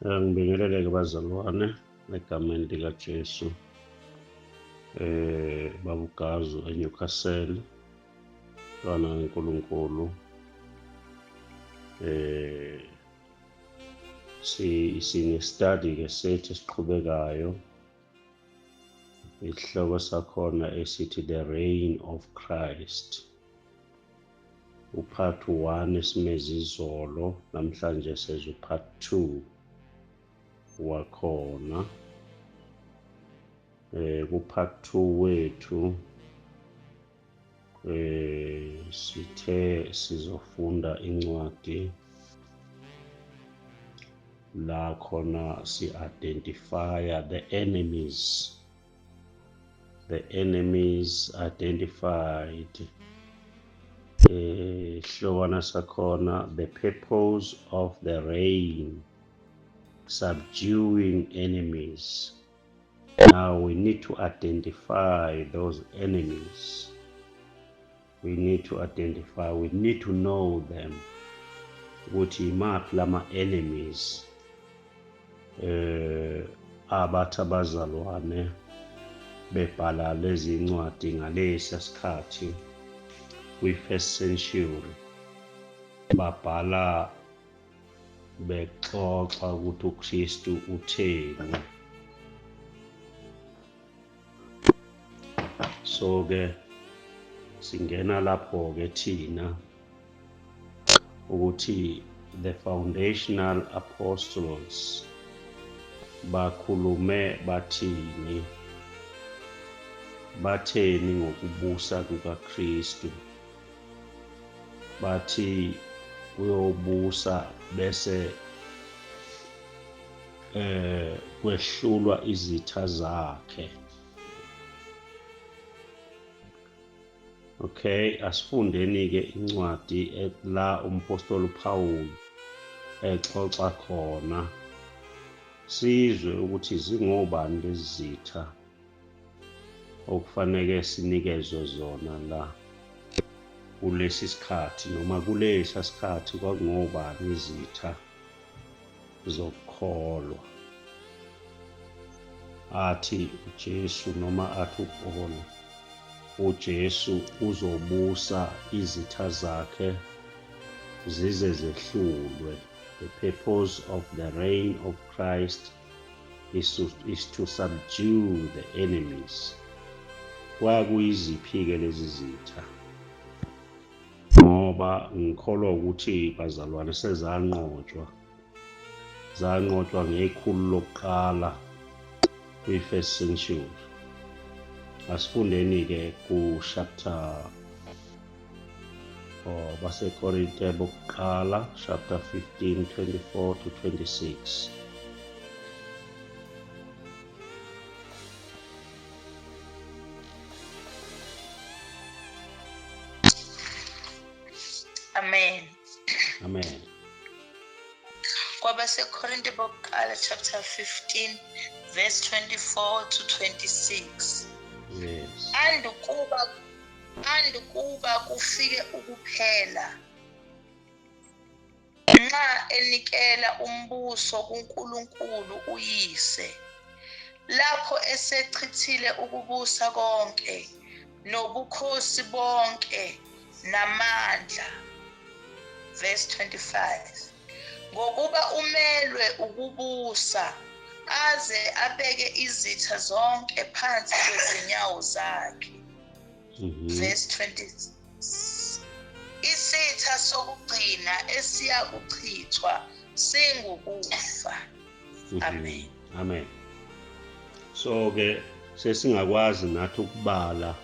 Ngibingelele-ke bazalwane egameni likaJesu. Babugazu eNewcastle, mntwana kaNkulunkulu. Sine-study-ke sethu esiqhubekayo. Isihloko sakhona esithi The Reign of Christ. Upart 1 esimeze izolo, namhlanje seza upart 2 wakhona. Ku-part 2 wethu sithe sizofunda incwadi la khona si-identifya the enemies identified. Hlokwana sakhona the purpose of the reign, subduing enemies. Now we need to identify those enemies. We need to know them. Ukuthi imaphi lama enemies abathi abazalwane bebhala lezi ncwadi ngalesi sikhathi kwi-first century, babhala bexoxa ukuthi uKristu utheni. So-ke singena lapho-ke thina ukuthi the foundational apostles bakhulume batheni ngokubusa kukaKristu. Bathi uyobusa bese kwehlulwa izitha zakhe. Okay, asifundeni-ke incwadi la umpostoli uPawulu exoxa khona, sizwe ukuthi zingobani lezi zitha okufanele sinikezwe zona la kulesi sikhathi, noma kulesa sikhathi kwakungobani izitha zokukholwa. Athi uJesu noma athi uPaul, uJesu uzobusa izitha zakhe zize zehlulwe. The purpose of the reign of Christ is to subdue the enemies. Kwakuyiziphi-ke lezi zitha? Ngoba ngikholwa ukuthi bazalwane zanqotshwa ngekhulu lokuqala kwi-first century. Asifundeni-ke ku-chapter baseKorinte bokuqala, chapter 15, 24 to 26. Amen. KwabaseKorinte bokuqala chapter 15 verse 24 to 26. Yes. Andukuba kufike ukuphela nxa enikela umbuso kuNkulunkulu uyise, lapho esechithile ukubusa konke nobukhosi bonke namandla. Verse 25. Ngokuba umelwe ukubusa aze abeke izitha zonke phansi kwezinyawo zakhe. Verse 26. Isitha sokugcina esiyakuchithwa singukufa. Amen. Amen. So-ke sesingakwazi nathi ukubala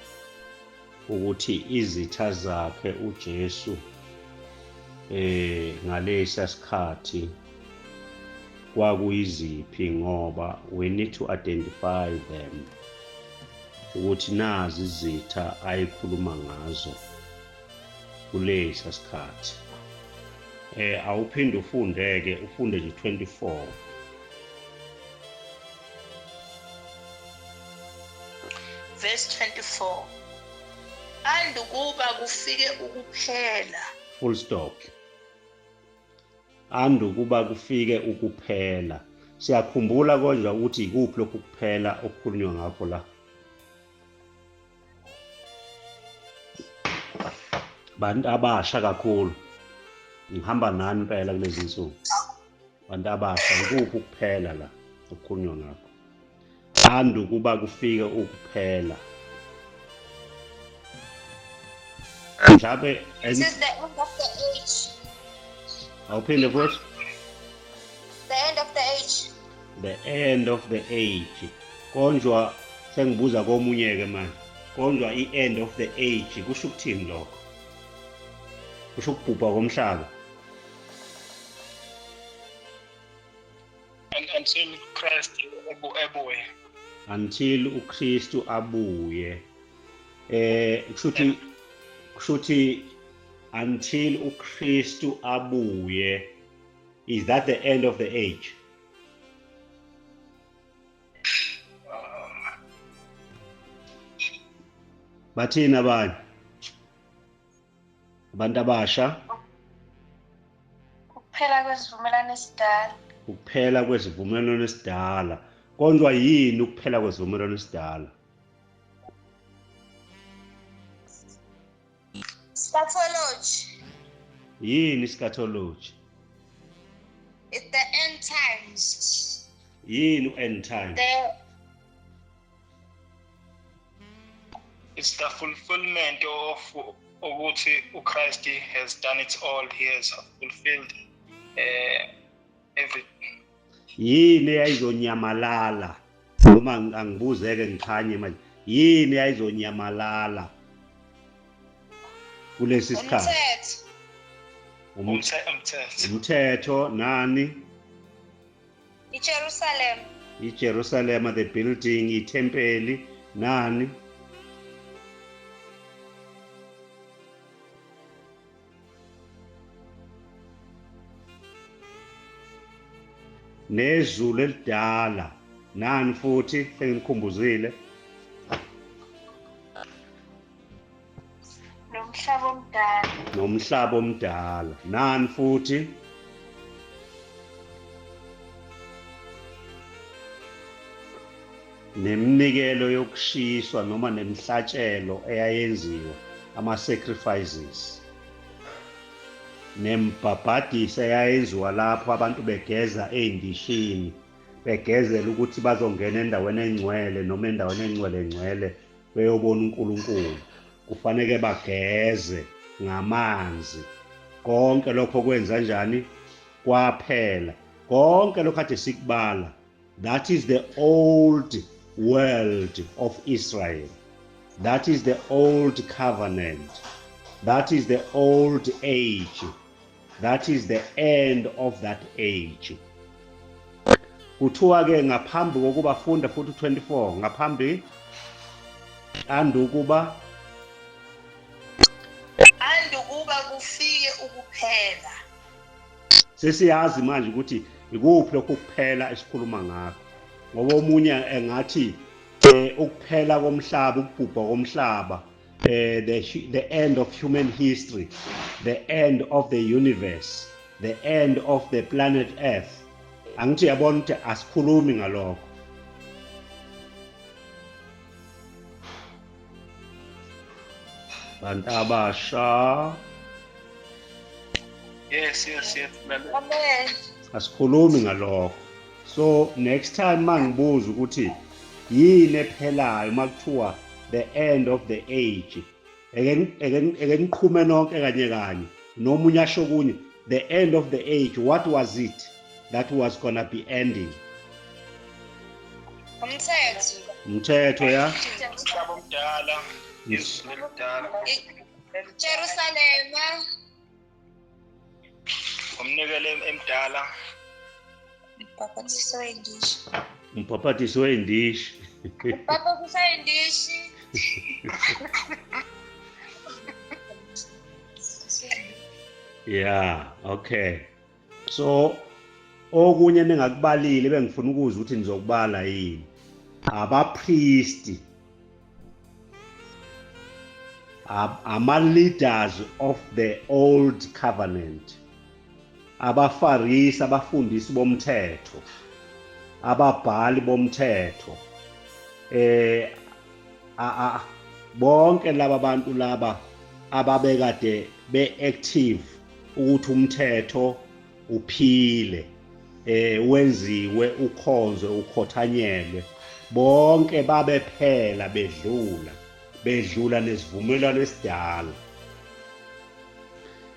ukuthi izitha zakhe uJesu ngalesa sikhathi kwakuyiziphi, ngoba we need to identify them ukuthi nazi izitha ayikhuluma ngazo kulesa sikhathi. Awuphinde ufunde-ke, ufunde nje 24. Verse 24. Andukuba kufike ukuphela. Full stop. Andukuba kufike ukuphela. Siyakhumbula konje ukuthi ikuphi lokhu kuphela okukhulunywa ngakho la. Bantu abasha kakhulu. Ngihamba nani impela kulezi nsuku. Bantu abasha ikuphi ukuphela la okukhulunywa ngakho. Andu kuba kufike ukuphela. Mhlawumbe It is the end of the age. awuphinde futhi. The end of the age. The end of the age. Konjwa sengibuza komunye ke manje. Konjwa i-end of the age kusho ukuthini lokho? Kusho ukubhubha komhlaba. Until Christ ebuye. Until uKristu abuye. Kushuthi until uKristu abuye. Is that the end of the age? Bathina abanye? Abantu abasha? Kuphela kwesivumelwano esidala. Ukuphela kwesivumelwano esidala. Konjwa yini ukuphela kwesivumelwano esidala? Scatology. Yini eschatology? It's the end times. Yini end time? It's the fulfillment of ukuthi uChrist has done it all. He has fulfilled everything. Yini ayizonyamalala? Noma angibuzeke ngikhanye manje. Yini ayizonyamalala? Kulesi sikhathi. Umthetho nani? IJerusalem. IJerusalem, the building, iTempeli nani? Nezulu elidala nani futhi engikhumbuzile? Nomhlaba omdala. Nomhlaba omdala nani futhi? Neminikelo yokushiswa noma nemihlatshelo eyayenziwa, ama-sacrifices. Nembhabhadisa eyayenziwa lapho abantu begeza ey'ndishini, begezela ukuthi bazongena endaweni engcwele noma endaweni engcwele beyobona uNkulunkulu. Kufanele bageze ngamanzi. Konke lokho kwenza njani? Kwaphela. Konke lokho kade sikubala. That is the old world of Israel. That is the old covenant. That is the old age. That is the end of that age. Kuthiwa ke ngaphambi kokuba funda futhi 24 ngaphambi andukuba kufike ukuphela. Sesiyazi manje ukuthi ikuphi lokho kuphela esikhuluma ngakho. Ngoba omunye engathi ukuphela komhlaba, ukubhubha komhlaba, the end of human history, the end of the universe, the end of the planet Earth. Angithi yabona ukuthi asikhulumi ngalokho. Bantu abasha. Yes. Amen. Asikhulumi ngalokho. So next time mangibuza ukuthi yini ephelayo makuthiwa the end of the age, eke niqhume nonke kanye nomunye asho kunye the end of the age, what was it that was gonna be ending? Umthetho ya Umhlaba omdala, izulu elidala. Jerusalem. Umnikelo emdala. Ubhaphathiso wey'ndishi. umbhaphathiso wey'ndishi. Ubhaphathiso wey'ndishi. Yeah, okay. So okunye ningakubalile bengifuna ukuzwa ukuthi nizokubala yini. Abapriesti, ama-leaders of the old covenant, abafarisi, abafundisi bomthetho, ababhali bomthetho bonke laba bantu laba ababekade be-active ukuthi umthetho uphile wenziwe ukhonzwe ukhothanyelwe bonke babephela bedlula nesivumelwano esidala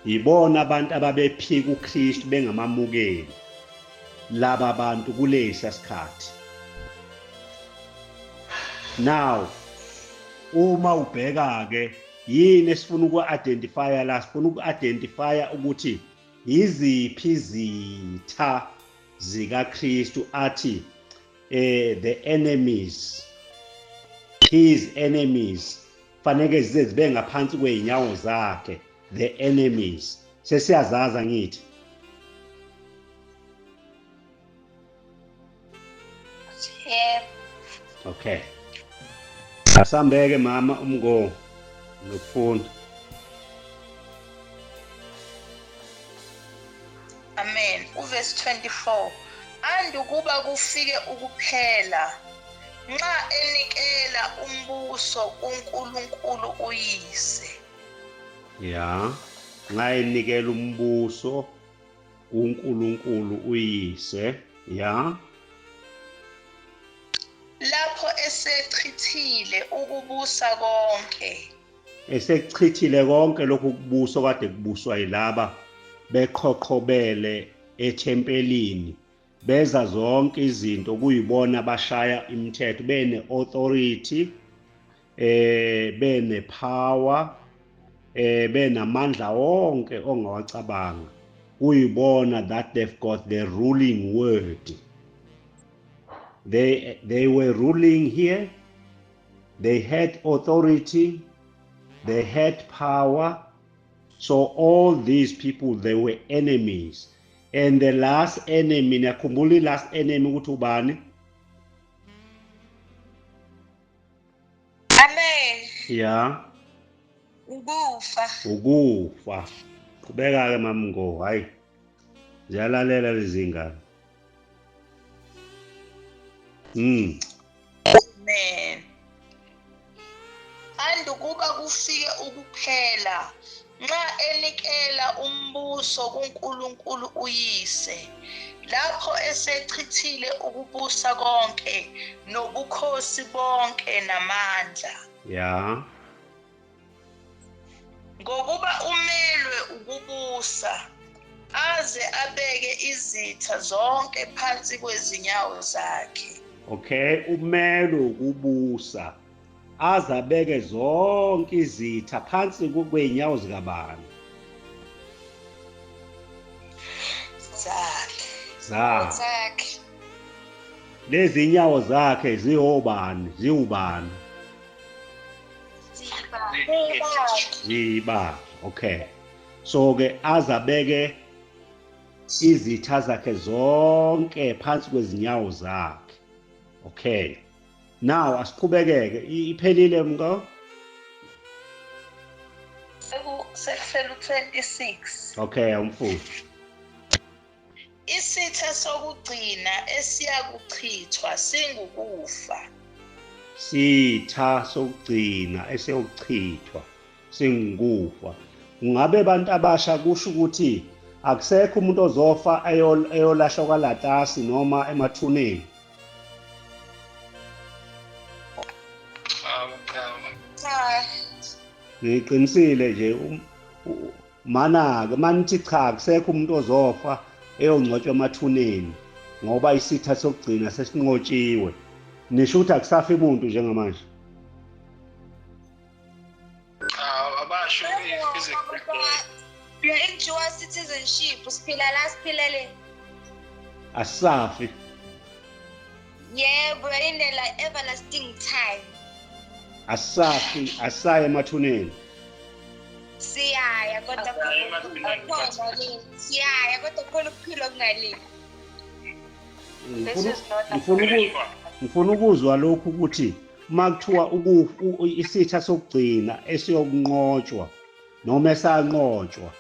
yibona abantu ababephika uKristu bengamamukeli laba bantu kulesa sikhathi. Now uma ubheka ke yini esifuna uku-identifya la, sifuna uku-identifya ukuthi yiziphi izitha zikaKristu athi the enemies, his enemies faneke zibe ngaphansi kweinyawo zakhe, the enemies. Sesiyazaza ngithi Yebo. okay, asambeke mama umgo nokufunda. Amen. Uverse 24. Andukuba kufike ukuphela nxa enikela umbuso kuNkulunkulu uyise. Ya, nxa enikela umbuso kuNkulunkulu uyise, ya. Lapho esechithile ukubusa konke. Esekuchithile konke lokhu kubuso kade kubuswa yilaba beqhoqhobele ethempelini beza zonke izinto kuyibona bashaya imithetho bene authority bene power benamandla wonke ongawacabanga kuyibona that they've got the ruling word. They were ruling here, they had authority, they had power. So all these people, they were enemies. And the last enemy, nakhumbula last enemy ukuthi ubani? Amen. Yeah. Ukufa. Qhubeka ke mama Ngo, hayi. Ziyalalela lezi ngane. Amen. Andukuba kufike ukuphela nxa enikela umbuso kuNkulunkulu uyise lapho esechithile ukubusa konke nobukhosi bonke namandla. Yeah. Ngokuba umelwe ukubusa aze abeke izitha zonke phansi kwezinyawo zakhe. Okay, umelwe ukubusa azabeke zonke izitha phansi kweinyawo zikabani? Zakhe. Lezi inyawo zakhe ziwubani? Ziba. Okay. So ke azabeke izitha zakhe zonke phansi kwezinyawo zakhe. Okay. Now asiqhubekeke iphelile mko? Sekuselu 26. Okay, umfundi. Isitha sokugcina esiyakuchithwa singukufa. Sitha sokugcina esiyokuchithwa singukufa. Ungabe abantu abasha kusho ukuthi akusekho umuntu ozofa eyolahlwa kwalatasi noma emathuneni? Ngiqinisile nje mana-ke manithi cha akusekho umuntu ozofa eyongcwatshwa emathuneni ngoba isitha sokugcina sesinqotshiwe. Nisho ukuthi akusafi umuntu njengamanje? Abasho i-physical death. Dual citizenship siphila la siphilele. Asisafi. Yeah, we're in a everlasting time. Asisafi, asisaye emathuneni. Siyaya kodwa siyaya kodwa khona ukuphila okungaleni. Ngifuna ukuzwa lokhu ukuthi makuthiwa isitha sokugcina esiyokunqotshwa noma esanqotshwa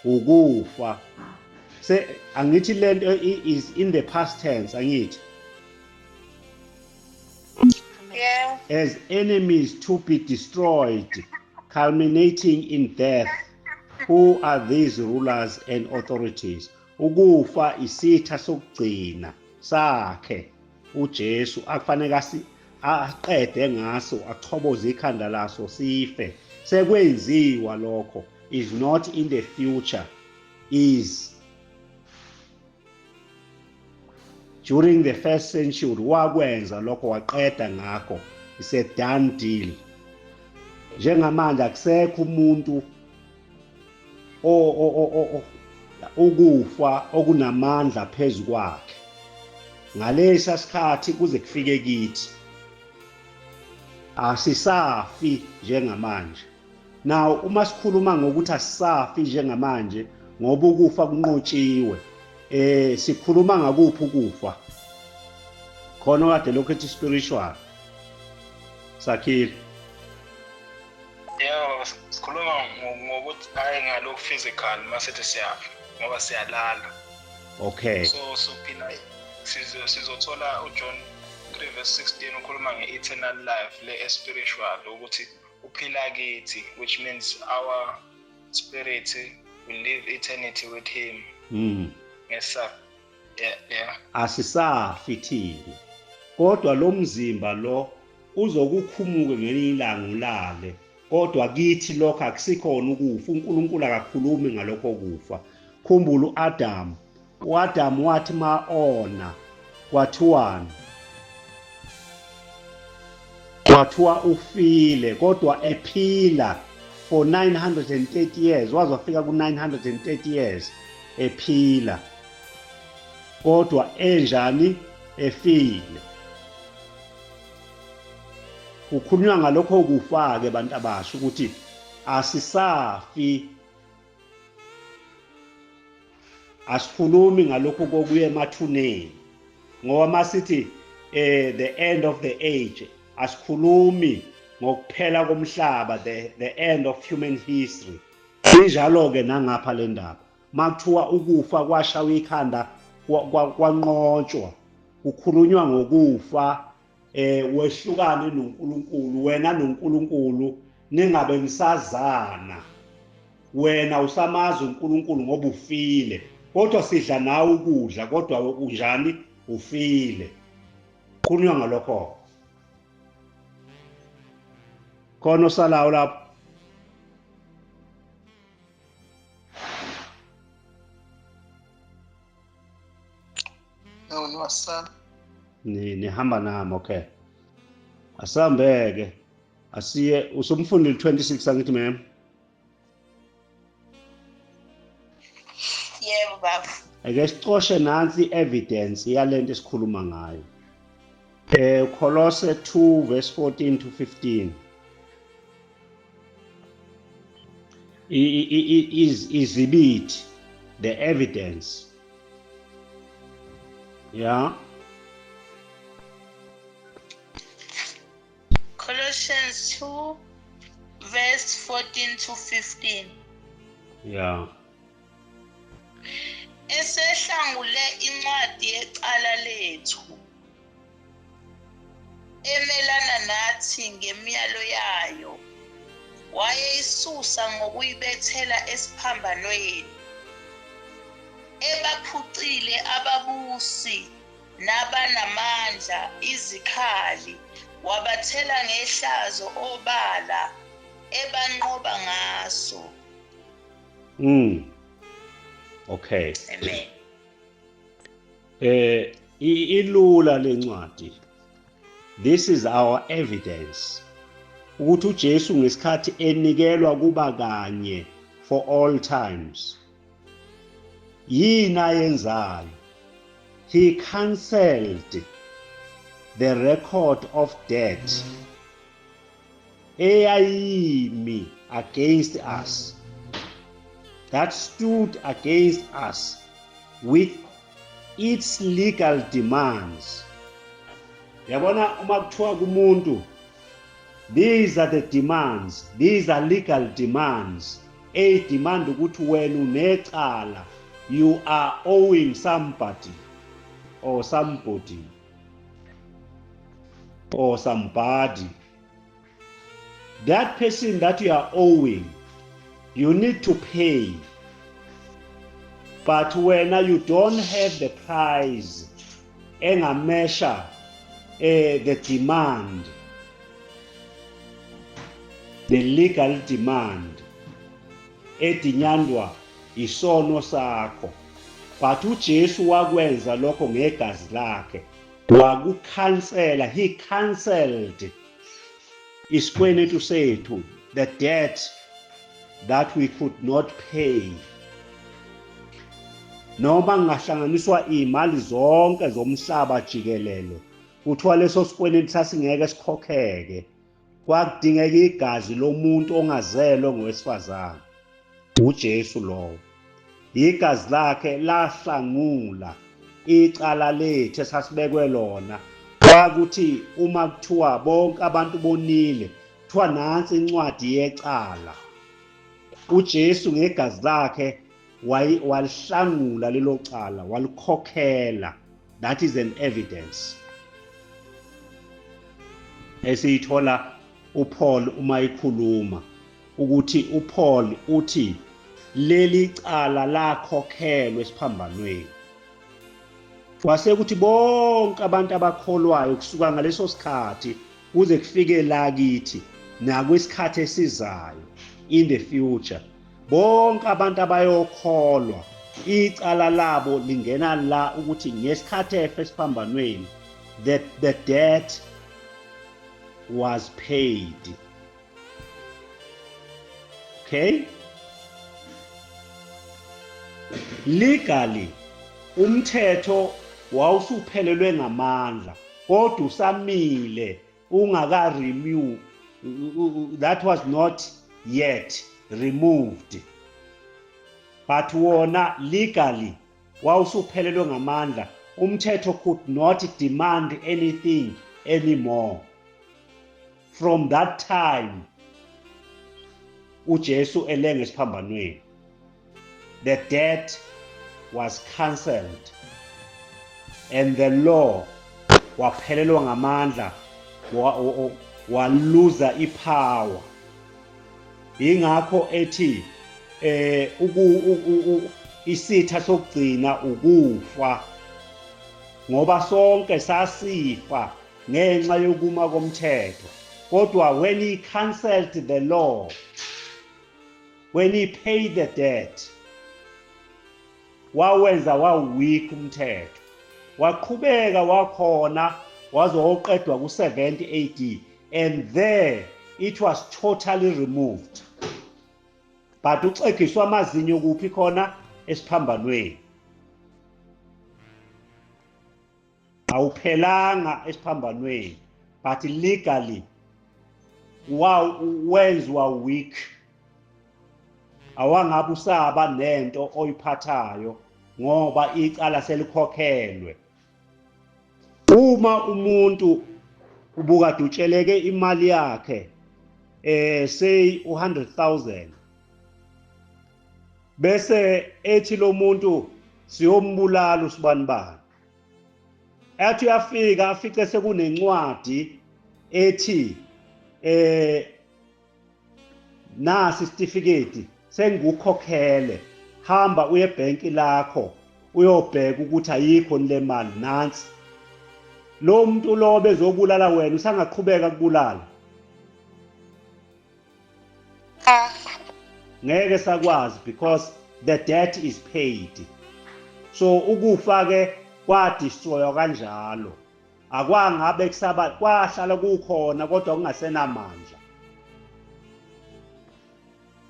ukufa. Angithi lento is in the past tense angithi. Yeah. as enemies to be destroyed, culminating in death. Who are these rulers and authorities? Ukufa isitha sokugcina sakhe uJesu akufanele aqede ngaso achoboze ikhanda laso sife. Sekwenziwa lokho, is not in the future, is during the first century wakwenza lokho waqeda ngakho. It's a done deal. Njengamanje akusekho umuntu ukufa okunamandla phezu kwakhe ngalesa sikhathi kuze kufike kithi. Asisafi njengamanje. Now uma sikhuluma ngokuthi asisafi njengamanje ngoba ukufa kunqotshiwe, sikhuluma ngakuphi ukufa? Khona kade lokho ethi spiritual. Sakhile. Yeah, sikhuluma ngokuthi hayi ngalokhu physical masithi siyafa ngoba siyalala. Okay. So phila sizothola uJohn 3:16 ukhuluma nge-eternal life le spiritual ukuthi uphila kithi, which means our spirit will live eternity with him. Yes sir. Yeah. Asisafi thina. Kodwa lo mzimba lo uzokukhumuke ngelinye ilanga ulale. Kodwa kithi lokho akusikhona ukufa. uNkulunkulu akakhulumi ngalokho kufa. Khumbula uAdam. uAdam wathi maona kwathiwani? Kwathiwa ufile kodwa ephila for 930 years. Wazofika ku930 years ephila. Kodwa enjani efile. Kukhulunywa ngalokho kufa ke bantu abasha ukuthi asisafi. Asikhulumi ngalokho kokuya emathuneni. Ngoba masithi the end of the age, asikhulumi ngokuphela komhlaba, the end of human history. Injalo ke nangapha le ndaba. Makuthiwa ukufa kwashawa ikhanda kwanqotshwa, kukhulunywa ngokufa wehlukane noNkulunkulu. Wena noNkulunkulu ningabe nisazana. Wena usamazi uNkulunkulu ngoba ufile. Kodwa sidla nawe ukudla kodwa unjani? Ufile. Kukhulunywa ngalokho. Khona osalayo lapho. No, wasala. Nihamba nami, okay. Asambeke. Asiye usumfundile 26 angithi ma'am. Yebo baba. Ake sicoshe nansi evidence yalento esikhuluma ngayo. Kolose 2:14 to 15. Is the evidence. Yeah. Colossians 2:14 to 15. Yeah. Esehlangule incwadi yecala lethu emelana nathi ngemiyalo yayo, wayeyisusa ngokuyibethela esiphambanweni. Ebaphucile ababusi nabanamandla, izikhali, wabathela ngehlazo obala ebanqoba ngaso. Okay. Amen. Ilula lencwadi. This is our evidence. Ukuthi uJesu ngesikhathi enikelwa kuba kanye for all times. Yini ayenzayo? He cancelled the record of debt eyayimi against us, that stood against us with its legal demands. Yabona uma kuthiwa kumuntu, these are the demands, these are legal demands. Demand ukuthi wena unecala, you are owing somebody or somebody. or somebody, that person that you are owing, you need to pay. But when you don't have the price, measure the demand, the legal demand, edinyandwa isono sakho. But uJesu wakwenza lokho ngegazi lakhe, wakukhansela, he cancelled isikweletu sethu, the debt that we could not pay. Noma ngahlanganiswa imali zonke zomhlaba jikelele, kuthiwa leso sikweletu sasingeke sikhokheke, kwakudingeka igazi lomuntu ongazelwe ngowesifazane, uJesu lowo. Igazi lakhe lahlangula icala lethu esasibekwe lona. Kwakuthi uma kuthiwa bonke abantu bonile, kuthiwa nansi incwadi yecala. uJesu ngegazi lakhe walihlangula lelo cala, walikhokhela. That is an evidence. Esiyithola uPaul uma ekhuluma ukuthi uPaul uthi leli cala lakhokhelwa esiphambanweni. Kwase kuthi bonke abantu abakholwayo kusuka ngaleso sikhathi kuze kufike la kithi nakwesikhathi esizayo, in the future, bonke abantu abayokholwa icala labo lingena la ukuthi ngesikhathi esiphambanweni the debt was paid. Okay? Legally, umthetho wawusuphelelwe ngamandla, kodwa usamile ungaka-renew. That was not yet removed. But wona legally wawusuphelelwe ngamandla, umthetho could not demand anything anymore. From that time, uJesu elenge esiphambanweni, the debt was cancelled and the law waphelelwa ngamandla, waluza ipower. Ingakho ethi isitha sokugcina ukufa, ngoba sonke sasifa ngenxa yokuma komthetho. Kodwa when he cancelled the law, when he paid the debt, wawenza weak umthetho, waqhubeka wakhona waze waqedwa ku-70 AD, and there it was totally removed. But uxegiswa amazinyo kuphi khona? Esiphambanweni. Awuphelanga esiphambanweni, but legally wenzwa weak. Awangabe usaba nento oyiphathayo ngoba icala selikhokhelwe. Uma umuntu ubukade utsheleke imali yakhe say 100,000, bese ethi lo muntu siyombulala usibanibani, athi uyafika afice sekunencwadi ethi nasi certificate sengikukhokhele, hamba uye ebhenki lakho uyobheka ukuthi ayikho le mali nansi. Lo muntu lo bezobulala wena usangaqhubeka kubulala, ngeke sakwazi, because the debt is paid. So ukufa ke kwadestroywa kanjalo, akwangabe kusaba, kwahlala kukhona kodwa kungasenamandla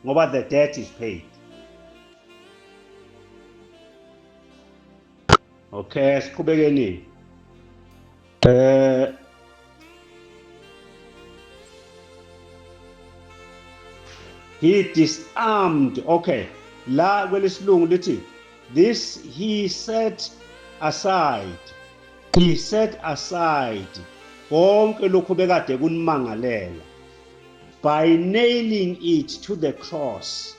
ngoba the debt is paid. Okay, siqhubekeni. He disarmed. Okay, la kwelesilungu lithi this he set aside. He set aside konke lokhu bekade kunimangalela by nailing it to the cross.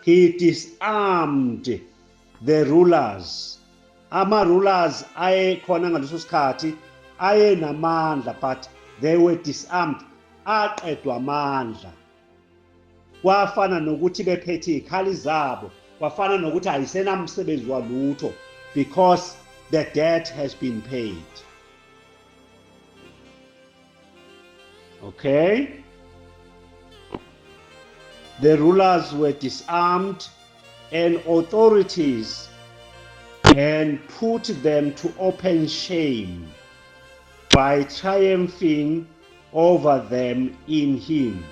He disarmed the rulers. Ama rulers ayekhona ngaleso sikhathi ayenamandla, but they were disarmed, aqedwa amandla. Kwafana nokuthi bephethe izikhali zabo, kwafana nokuthi ayisenamsebenzi walutho, because the debt has been paid. Okay? The rulers were disarmed and authorities and put them to open shame by triumphing over them in him.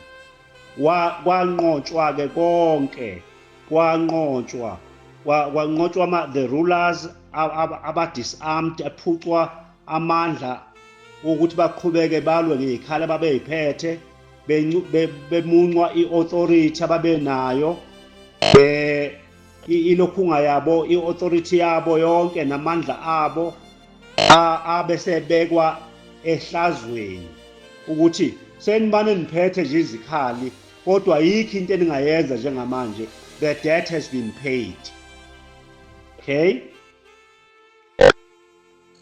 Kwanqotshwa ke konke, kwanqotshwa the rulers aba-disarmed, aphucwa amandla ukuthi baqhubeke balwe ngey'khali ababey'phethe, bemuncwa i-authority ababenayo, ilokhunga yabo, i-authority yabo yonke namandla abo abesebekwa ehlazweni ukuthi senibane niphethe nje izikhali, kodwa yikho into eningayenza njengamanje. The debt has been paid. Okay?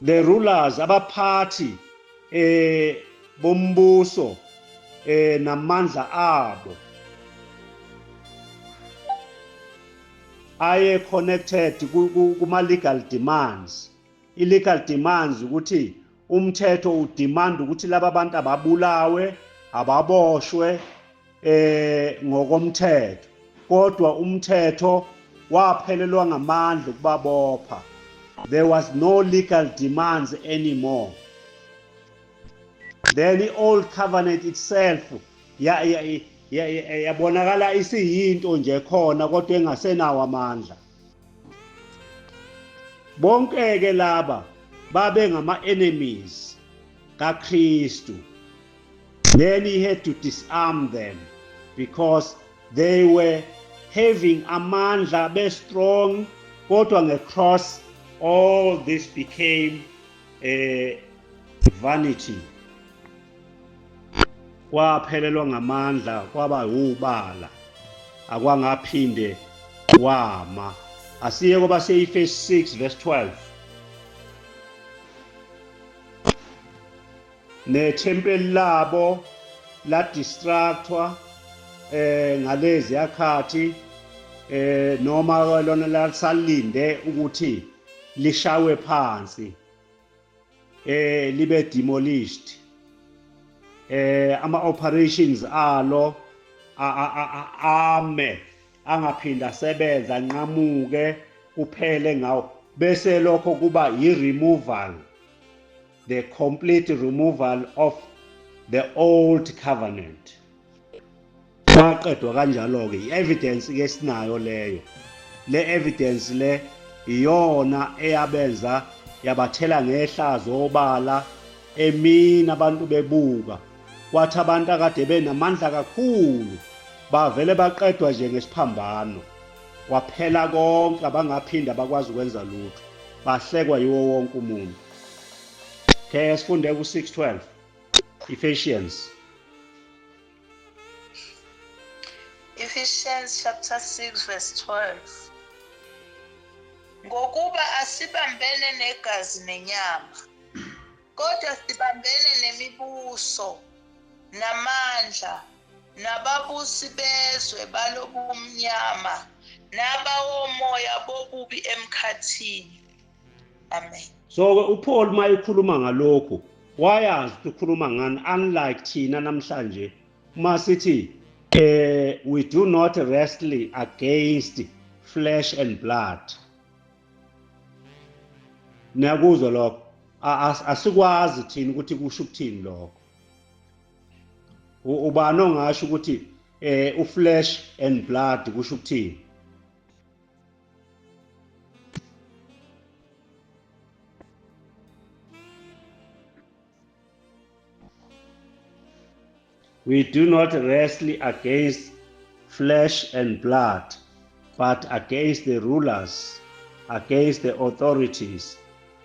The rulers, abaphathi bombuso namandla abo aye connected kuma legal demands. I-legal demands ukuthi umthetho udemand ukuthi laba bantu ababulawe, ababoshwe ngokomthetho, kodwa umthetho waphelelwa ngamandla ukubabopha. There was no legal demands anymore. Then the old covenant itself yabonakala isiyinto nje khona kodwa engasenawo amandla. Bonke ke laba babe ngama-enemies kaKristu. Then he had to disarm them because they were having amandla, be strong, kodwa nge-cross all this became vanity. Kwaphelelwa ngamandla, kwaba ubala, akwangaphinde wama. Asiye koba se-Efesu 6 verse 12. Nethempeli labo la distractwa ngalezi yakhathi noma lona lasalinde ukuthi lishawe phansi, libe demolished. Ama operations alo ame angaphinda sebenza, nqamuke kuphele ngawo, bese lokho kuba i-removal, the complete removal of the old covenant. Kwaqedwa kanjalo-ke, i-evidence ke sinayo leyo. Le evidence le iyona eyabenza yabathela ngehlazo obala emini abantu bebuka, kwathi abantu akade benamandla kakhulu bavele baqedwa nje ngesiphambano, kwaphela konke, abangaphinda bakwazi ukwenza lutho, bahlekwa yiwo wonke umuntu. Okay, sifunde ku-6:12 Ephesians. Ephesians chapter 6 verse 12. Ngokuba asibambene negazi nenyama, kodwa sibambene nemibuso, namandla, nababusi bezwe balobumnyama, nabawomoya bobubi emkhathini. Amen. So uPaul mayikhuluma ngalokho wayazi ukukhuluma ngani, unlike thina namhlanje masithi we do not wrestle against flesh and blood. Niyakuzwa lokho? Asikwazi thina ukuthi kusho ukuthini lokho. Ubani ongasho ukuthi uflesh and blood kusho ukuthini? We do not wrestle against flesh and blood, but against the rulers, against the authorities,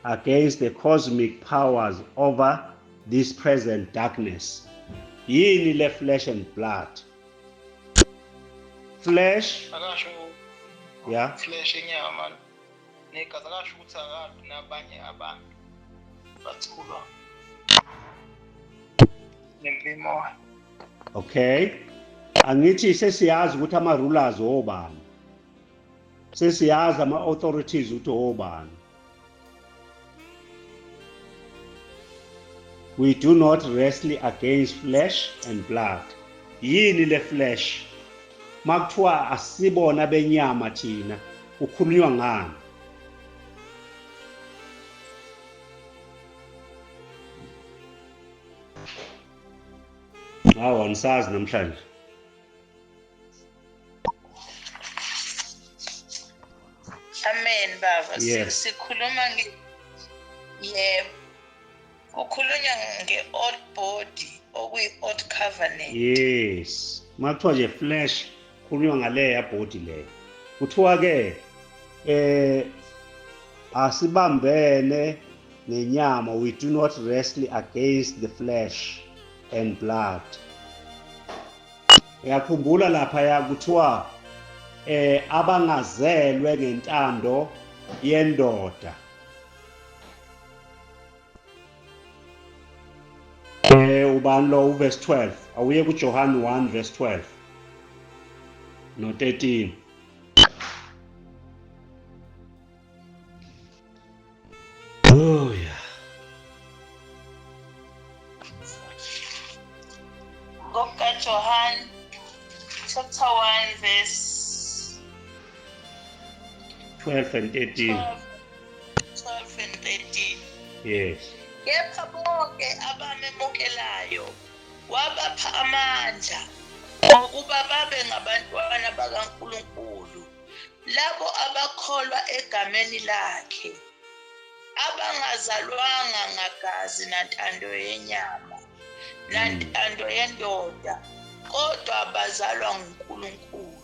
against the cosmic powers over this present darkness. Yini le flesh and blood? Flesh, akasho yeah, flesh inyama negazi, akasho ukuthi akaphi nabanye abantu bathulwa nemimoya. Okay, angithi sesiyazi ukuthi ama-rulers obani, sesiyazi ama-authorities ukuthi obani. We do not wrestle against flesh and blood. Yini le flesh? Makuthiwa asibona benyama thina, ukhulunywa ngani? Hawu angisazi namhlanje. Amen baba. Yes. Sikhuluma yebo. Kukhulunywa nge-old body okuyi-old covenant. Yes. Makuthiwa nje flesh kukhulunywa ngaleya body leyo. Kuthiwa ke asibambene nenyama, we do not wrestle against the flesh and blood. Uyakhumbula lapha kuthiwa abangazelwe ngentando yendoda. Ubani lo uverse 12? Awuye kuJohn 1 verse 12 no 13. Oh yeah. Johann chapter 1 verse 12 and 13. 12 and 13. Yes. Kepha bonke abamemukelayo wabapha amandla ukuba babe ngabantwana bakaNkulunkulu, labo abakholwa egameni lakhe, abangazalwanga ngagazi nantando yenyama nantando yendoda, kodwa bazalwa nguNkulunkulu.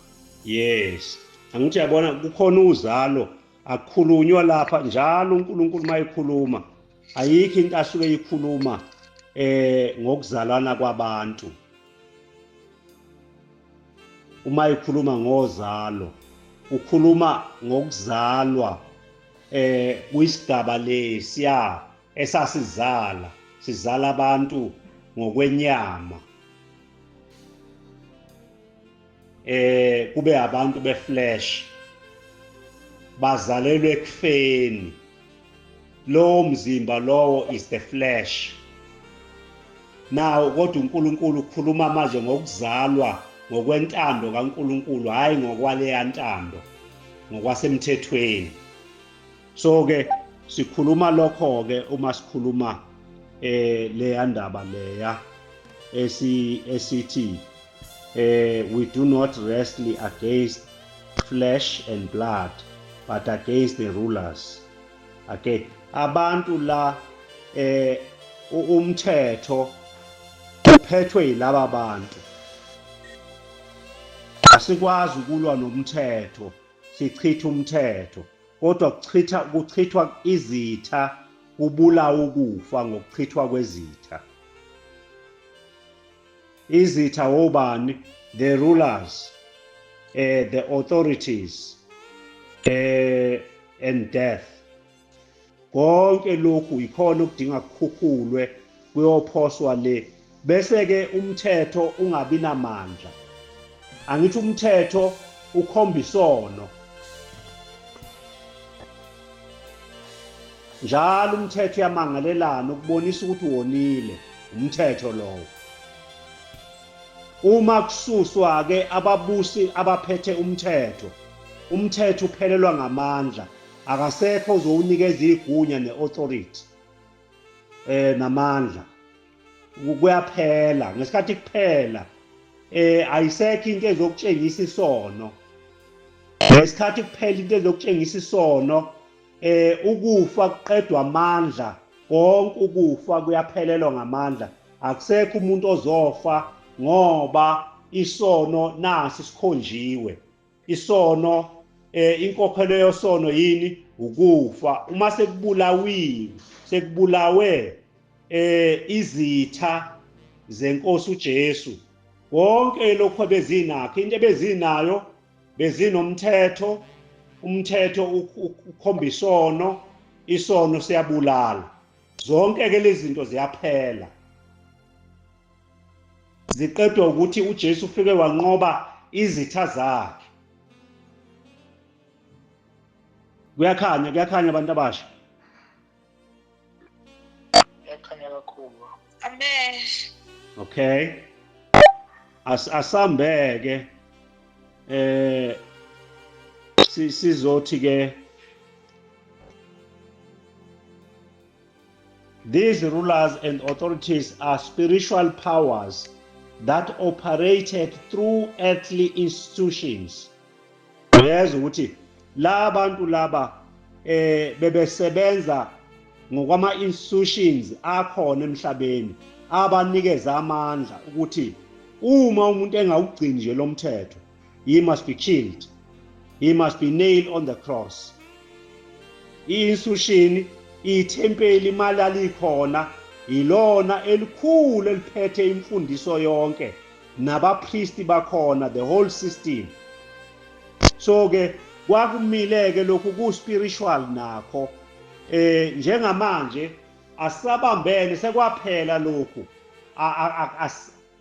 Yes. Angithi yabona kukhona uzalo akukhulunywa lapha njalo uNkulunkulu mayikhuluma. Ayikho into asuke yikhuluma ngokuzalana kwabantu. Uma ikhuluma ngozalo, ukhuluma ngokuzalwa kuyisigaba lesiya esasizala, sizala abantu ngokwenyama. Kube abantu beflesh bazalelwe ekufeni. Lo mzimba lowo is the flesh. Now kodwa uNkulunkulu ukhuluma manje ngokuzalwa ngokwentando kaNkulunkulu, hayi ngokwaleya ntando, ngokwasemthethweni. So ke sikhuluma lokho ke uma sikhuluma leya ndaba leya esithi we do not wrestle against flesh and blood but against the rulers. Okay, abantu la umthetho uphethwe yilaba bantu. Asikwazi ukulwa nomthetho, sichitha umthetho, kodwa kuchithwa izitha, kubulawa ukufa ngokuchithwa kwezitha. Izitha obani? The rulers, the authorities, and death. Konke lokhu ikhona ukudinga kukhukhulwe kuyophoswa le, bese ke umthetho ungabi namandla. Angithi umthetho ukhomba isono. Njalo umthetho uyamangalelana ukubonisa ukuthi wonile, umthetho lowo. Uma kususwa ke ababusi abaphethe umthetho, umthetho uphelelwa ngamandla, akasekho uzowunikeza igunya neauthority namandla. Kuyaphela ngesikhathi kuphela ayisekho into ezokutshengisa isono. Ngesikhathi kuphela into ezokutshengisa isono, ukufa kuqedwa amandla, konke ukufa kuyaphelelwa ngamandla. Akusekho umuntu ozofa ngoba isono nasi sikhonjiwe. Isono inkokhelo yosono yini? Ukufa. Uma sekubulawe izitha zenkosi uJesu, konke lokho bezinakho, into ebezinayo bezinomthetho, umthetho ukhomba isono, isono siyabulala. Zonke ke lezi zinto ziyaphela. ziqedwa ukuthi uJesu ufike wanqoba izitha zakhe. Kuyakhanya abantu abasha. Yakhanya kakhulu. Amen. Okay. Asambeke sizothi ke these rulers and authorities are spiritual powers that operated through earthly institutions. Uyazi ukuthi la bantu laba bebesebenza ngokwama institutions akhona emhlabeni abanikeza amandla ukuthi uma umuntu engawugcini nje lo mthetho, he must be killed, he must be nailed on the cross. I-institution, ithempeli imali alikhona ilona elikhulu eliphethe imfundiso yonke nabapristi bakhona, the whole system. So ke kwakumileke lokhu ku spiritual nakho njengamanje asabambene sekwaphela lokhu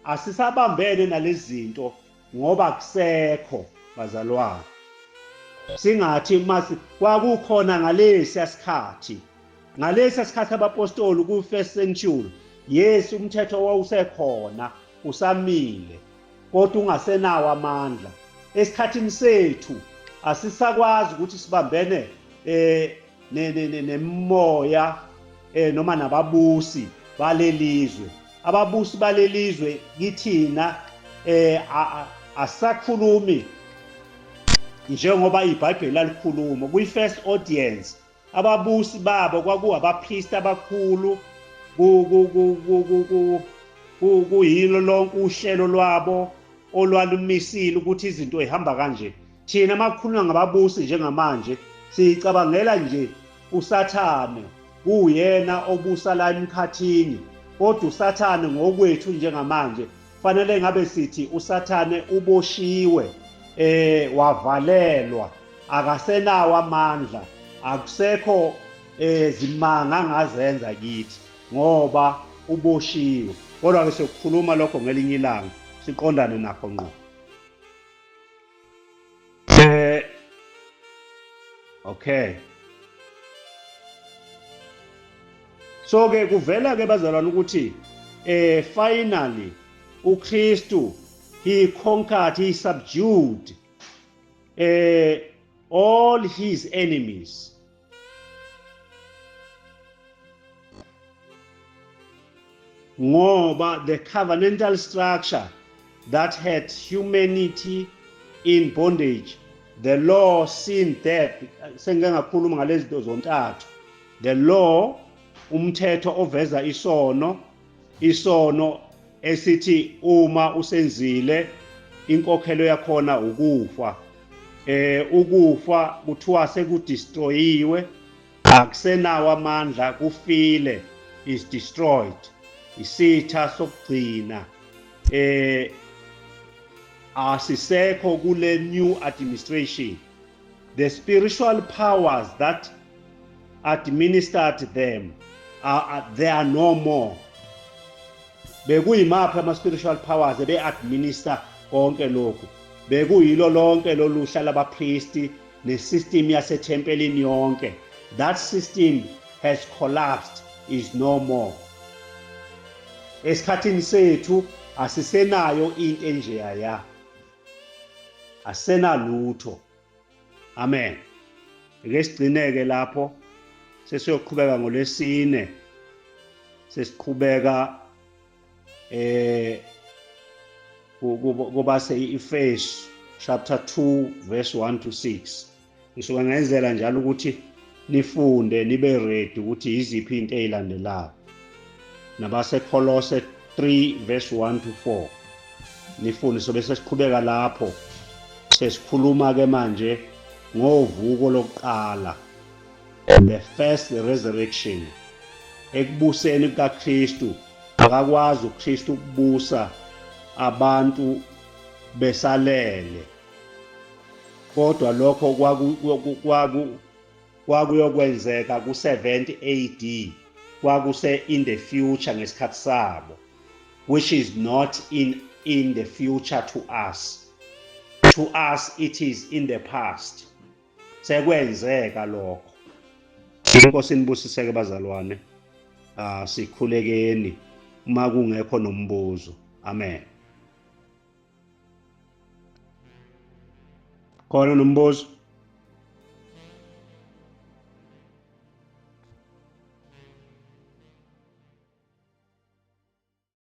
asisabambene nalezi zinto ngoba kusekho bazalwane. Singathi mase kwakukhona ngalesi sikhathi abapostoli ku first century, yes umthetho wawusekhona usamile kodwa ungasenawo amandla. Esikhathini sethu asisakwazi ukuthi sibambene nemoya noma nababusi balelizwe. Ababusi balelizwe kithina asakhulumi njengoba iBhayibheli lalikhuluma. Kwi first audience ababusi babo kwakuabapriest abakhulu kuyilo lonke uhlelo lwabo olwalumisile ukuthi izinto ihamba kanje. Thina makukhulunywa ngababusi njengamanje sicabangela nje uSathane kuyena obusa la emkhathini, kodwa uSathane ngokwethu njengamanje fanele ngabe sithi uSathane uboshiwe, wavalelwa, akasenawo amandla, akusekho zimanga angazenza kithi ngoba uboshiwe. Kodwa ke sokukhuluma lokho ngelinye ilanga siqondane nakho ngqo. Okay. So ke kuvela ke bazalwane ukuthi finally uKristu he conquered, he subdued all his enemies. Ngoba the covenantal structure that had humanity in bondage, the law, sin, death, sengakhuluma ngalezi zinto zontathu. The law, umthetho oveza isono esithi uma usenzile inkokhelo yakhona ukufa. Ukufa kuthiwa sekudestroyiwe, akusenawo amandla, kufile, is destroyed. Isitha sokugcina asisekho kule new administration. The spiritual powers that administered them they are no more. Bekuyimaphi ama spiritual powers ebe administer konke lokhu? Bekuyilo lonke loluhla labapriesti nesystem yasethempelini yonke. That system has collapsed, is no more. Esikhathini sethu asisenayo into enjeya, asenalutho. Amen. Ake sigcineke lapho, sesiyoqhubeka ngolesine, sesiqhubeka kuba se-Efesu chapter 2 verse 1 to 6. Ngisuka ngenzela njalo ukuthi nifunde nibe ready ukuthi yiziphi into ezilandelayo. Nabase Kolose 3 verse 1 to 4. Nifunde sobe sesiqhubeka lapho. Sesikhuluma ke manje ngovuko lokuqala, the first resurrection. Ekubuseni kukaKristu akakwazi uKristu ukubusa abantu besalele, kodwa lokho kwakuyokwenzeka ku 70 AD, kwakuse in the future ngesikhathi sabo. which is not in the future to us. To us it is in the past. Sekwenzeka lokho. Inkosi nibusiseke bazalwane. Sikhulekeni uma kungekho nombuzo. Amen. Khona nombuzo?